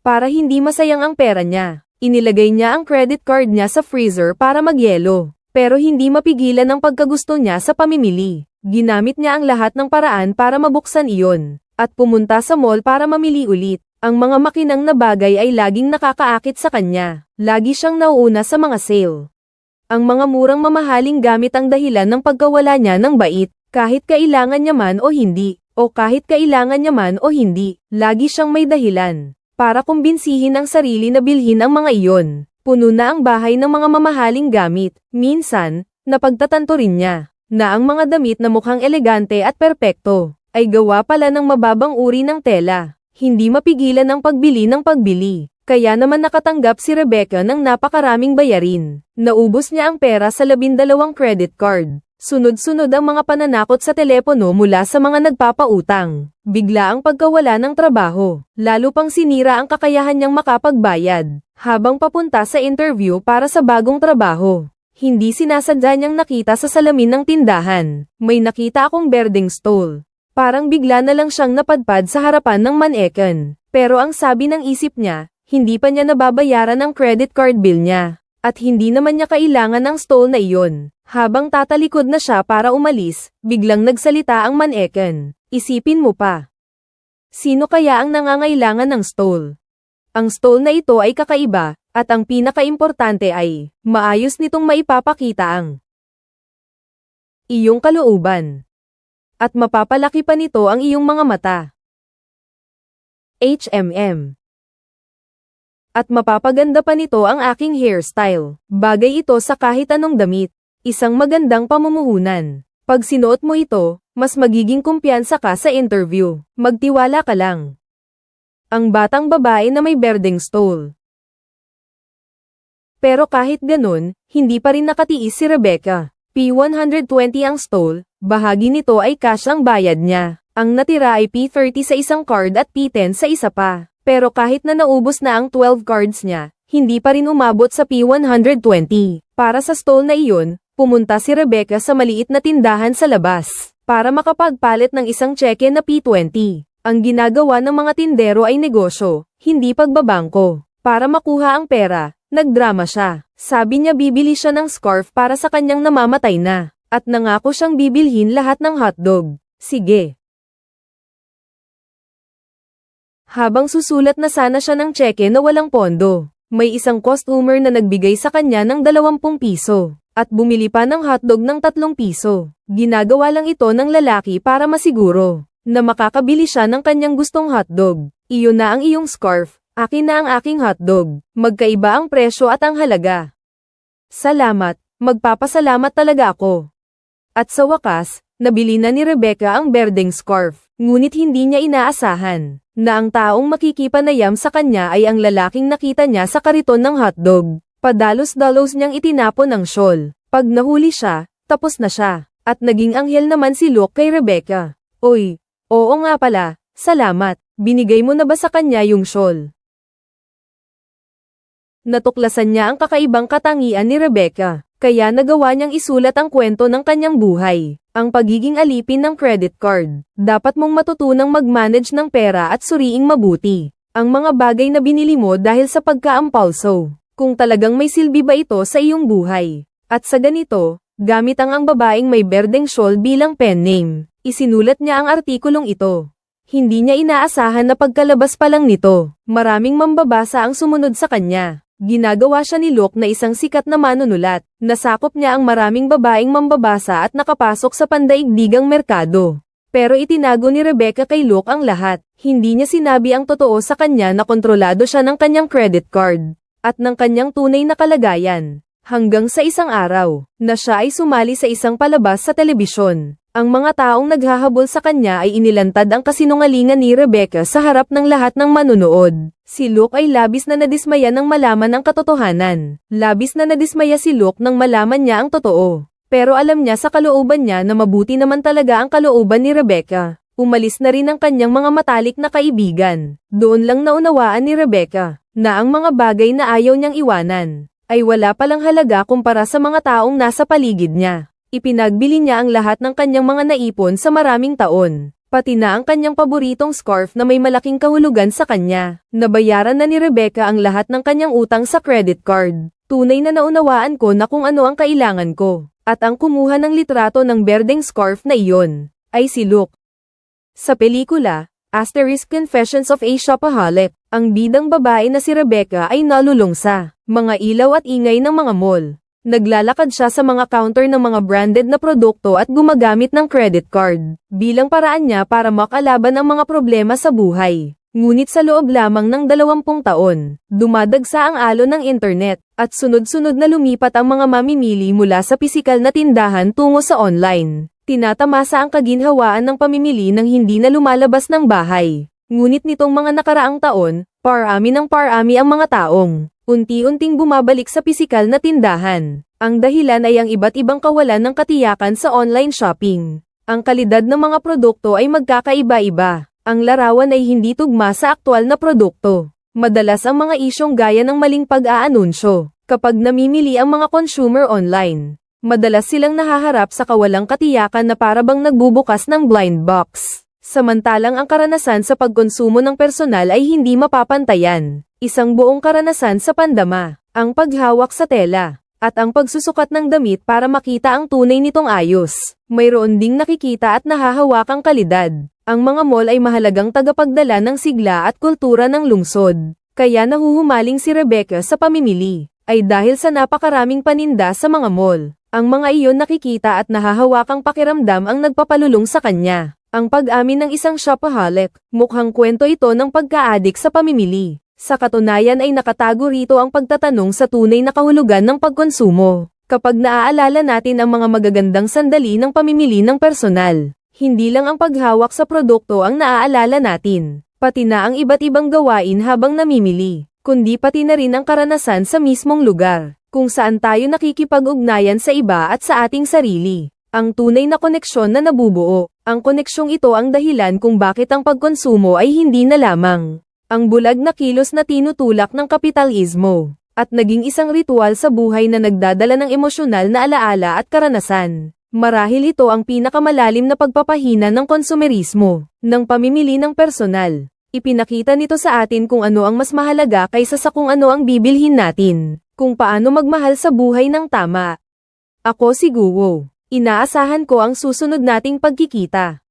Para hindi masayang ang pera niya, inilagay niya ang credit card niya sa freezer para magyelo. Pero hindi mapigilan ang pagkagusto niya sa pamimili. Ginamit niya ang lahat ng paraan para mabuksan iyon, at pumunta sa mall para mamili ulit. Ang mga makinang na bagay ay laging nakakaakit sa kanya. Lagi siyang nauuna sa mga sale. Ang mga murang mamahaling gamit ang dahilan ng pagkawala niya ng bait, kahit kailangan niya man o hindi, lagi siyang may dahilan para kumbinsihin ang sarili na bilhin ang mga iyon. Puno na ang bahay ng mga mamahaling gamit. Minsan, napagtatanto rin niya na ang mga damit na mukhang elegante at perpekto ay gawa pala ng mababang uri ng tela. Hindi mapigilan ang pagbili ng pagbili. Kaya naman nakatanggap si Rebecca ng napakaraming bayarin. Naubos niya ang pera sa 12 credit card. Sunod-sunod ang mga pananakot sa telepono mula sa mga nagpapautang. Bigla ang pagkawala ng trabaho. Lalo pang sinira ang kakayahan niyang makapagbayad. Habang papunta sa interview para sa bagong trabaho, hindi sinasadya niyang nakita sa salamin ng tindahan. May nakita akong berdeng stole. Parang bigla na lang siyang napadpad sa harapan ng maneken. Pero ang sabi ng isip niya, hindi pa niya nababayaran ang credit card bill niya. At hindi naman niya kailangan ang stole na iyon. Habang tatalikod na siya para umalis, biglang nagsalita ang maneken. Isipin mo pa. Sino kaya ang nangangailangan ng stole? Ang stole na ito ay kakaiba, at ang pinakaimportante ay, maayos nitong maipapakita ang iyong kalooban. At mapapalaki pa nito ang iyong mga mata. HMM. At mapapaganda pa nito ang aking hairstyle. Bagay ito sa kahit anong damit. Isang magandang pamumuhunan. Pag sinuot mo ito, mas magiging kumpiyansa ka sa interview. Magtiwala ka lang. Ang batang babae na may berdeng stole. Pero kahit ganun, hindi pa rin nakatiis si Rebecca. P120 ang stole, bahagi nito ay cash ang bayad niya. Ang natira ay P30 sa isang card at P10 sa isa pa. Pero kahit na naubos na ang 12 cards niya, hindi pa rin umabot sa P120. Para sa stole na iyon, pumunta si Rebecca sa maliit na tindahan sa labas, para makapagpalit ng isang cheque na P20. Ang ginagawa ng mga tindero ay negosyo, hindi pagbabangko. Para makuha ang pera, nagdrama siya. Sabi niya bibili siya ng scarf para sa kanyang namamatay na, at nangako siyang bibilhin lahat ng hotdog. Sige. Habang susulat na sana siya ng cheque na walang pondo, may isang customer na nagbigay sa kanya ng 20 piso, at bumili pa ng hotdog ng 3 piso. Ginagawa lang ito ng lalaki para masiguro na makakabili siya ng kanyang gustong hotdog. Iyon na ang iyong scarf, akin na ang aking hotdog. Magkaiba ang presyo at ang halaga. Salamat, magpapasalamat talaga ako. At sa wakas, nabili na ni Rebecca ang berdeng scarf. Ngunit hindi niya inaasahan na ang taong makikipanayam sa kanya ay ang lalaking nakita niya sa kariton ng hotdog. Padalos-dalos niyang itinapon ang shawl. Pag nahuli siya, tapos na siya. At naging anghel naman si Luke kay Rebecca. Oy, oo nga pala, salamat. Binigay mo na ba sa kanya yung shawl? Natuklasan niya ang kakaibang katangian ni Rebecca. Kaya nagawa niyang isulat ang kwento ng kanyang buhay. Ang pagiging alipin ng credit card. Dapat mong matutunang mag-manage ng pera at suriing mabuti ang mga bagay na binili mo dahil sa pagkaampalso. Kung talagang may silbi ba ito sa iyong buhay. At sa ganito, gamit ang babaeng may berdeng shawl bilang pen name. Isinulat niya ang artikulong ito. Hindi niya inaasahan na pagkalabas pa lang nito, maraming mambabasa ang sumunod sa kanya. Ginagawa siya ni Luke na isang sikat na manunulat. Nasakop niya ang maraming babaeng mambabasa at nakapasok sa pandaigdigang merkado. Pero itinago ni Rebecca kay Luke ang lahat. Hindi niya sinabi ang totoo sa kanya na kontrolado siya ng kanyang credit card at ng kanyang tunay na kalagayan. Hanggang sa isang araw, na siya ay sumali sa isang palabas sa telebisyon. Ang mga taong naghahabol sa kanya ay inilantad ang kasinungalingan ni Rebecca sa harap ng lahat ng manunood. Si Luke ay labis na nadismaya nang malaman ang katotohanan. Labis na nadismaya si Luke nang malaman niya ang totoo. Pero alam niya sa kalooban niya na mabuti naman talaga ang kalooban ni Rebecca. Umalis na rin ang kanyang mga matalik na kaibigan. Doon lang naunawaan ni Rebecca na ang mga bagay na ayaw niyang iwanan ay wala palang halaga kumpara sa mga taong nasa paligid niya. Ipinagbili niya ang lahat ng kanyang mga naipon sa maraming taon. pati na ang kanyang paboritong scarf na may malaking kahulugan sa kanya. Nabayaran na ni Rebecca ang lahat ng kanyang utang sa credit card. Tunay na naunawaan ko na kung ano ang kailangan ko. At ang kumuha ng litrato ng berdeng scarf na iyon, ay si Luke. Sa pelikula, Confessions of a Shopaholic, ang bidang babae na si Rebecca ay nalulung sa mga ilaw at ingay ng mga mall. Naglalakad siya sa mga counter ng mga branded na produkto at gumagamit ng credit card, bilang paraan niya para makalaban ang mga problema sa buhay. Ngunit sa loob lamang ng 20 taon, dumadagsa ang alon ng internet, at sunod-sunod na lumipat ang mga mamimili mula sa pisikal na tindahan tungo sa online. Tinatamasa ang kaginhawaan ng pamimili nang hindi na lumalabas ng bahay. Ngunit nitong mga nakaraang taon, parami ang mga taong unti-unting bumabalik sa pisikal na tindahan. Ang dahilan ay ang iba't ibang kawalan ng katiyakan sa online shopping. Ang kalidad ng mga produkto ay magkakaiba-iba. Ang larawan ay hindi tugma sa aktwal na produkto. Madalas ang mga isyong gaya ng maling pag-aanunsyo. Kapag namimili ang mga consumer online, madalas silang nahaharap sa kawalang katiyakan na parabang nagbubukas ng blind box. Samantalang ang karanasan sa pagkonsumo ng personal ay hindi mapapantayan. Isang buong karanasan sa pandama, ang paghawak sa tela, at ang pagsusukat ng damit para makita ang tunay nitong ayos. Mayroon ding nakikita at nahahawakang kalidad. Ang mga mall ay mahalagang tagapagdala ng sigla at kultura ng lungsod. Kaya nahuhumaling si Rebecca sa pamimili, ay dahil sa napakaraming paninda sa mga mall. Ang mga iyon nakikita at nahahawakang pakiramdam ang nagpapalulong sa kanya. Ang pag-amin ng isang shopaholic, mukhang kwento ito ng pagka-addict sa pamimili. Sa katunayan ay nakatago rito ang pagtatanong sa tunay na kahulugan ng pagkonsumo. Kapag naaalala natin ang mga magagandang sandali ng pamimili ng personal, hindi lang ang paghawak sa produkto ang naaalala natin, pati na ang iba't ibang gawain habang namimili, kundi pati na rin ang karanasan sa mismong lugar, kung saan tayo nakikipag-ugnayan sa iba at sa ating sarili. Ang tunay na koneksyon na nabubuo, ang koneksyong ito ang dahilan kung bakit ang pagkonsumo ay hindi na lamang ang bulag na kilos na tinutulak ng kapitalismo, at naging isang ritual sa buhay na nagdadala ng emosyonal na alaala at karanasan. Marahil ito ang pinakamalalim na pagpapahina ng konsumerismo, ng pamimili ng personal. Ipinakita nito sa atin kung ano ang mas mahalaga kaysa sa kung ano ang bibilhin natin, kung paano magmahal sa buhay ng tama. Ako si Guo. Inaasahan ko ang susunod nating pagkikita.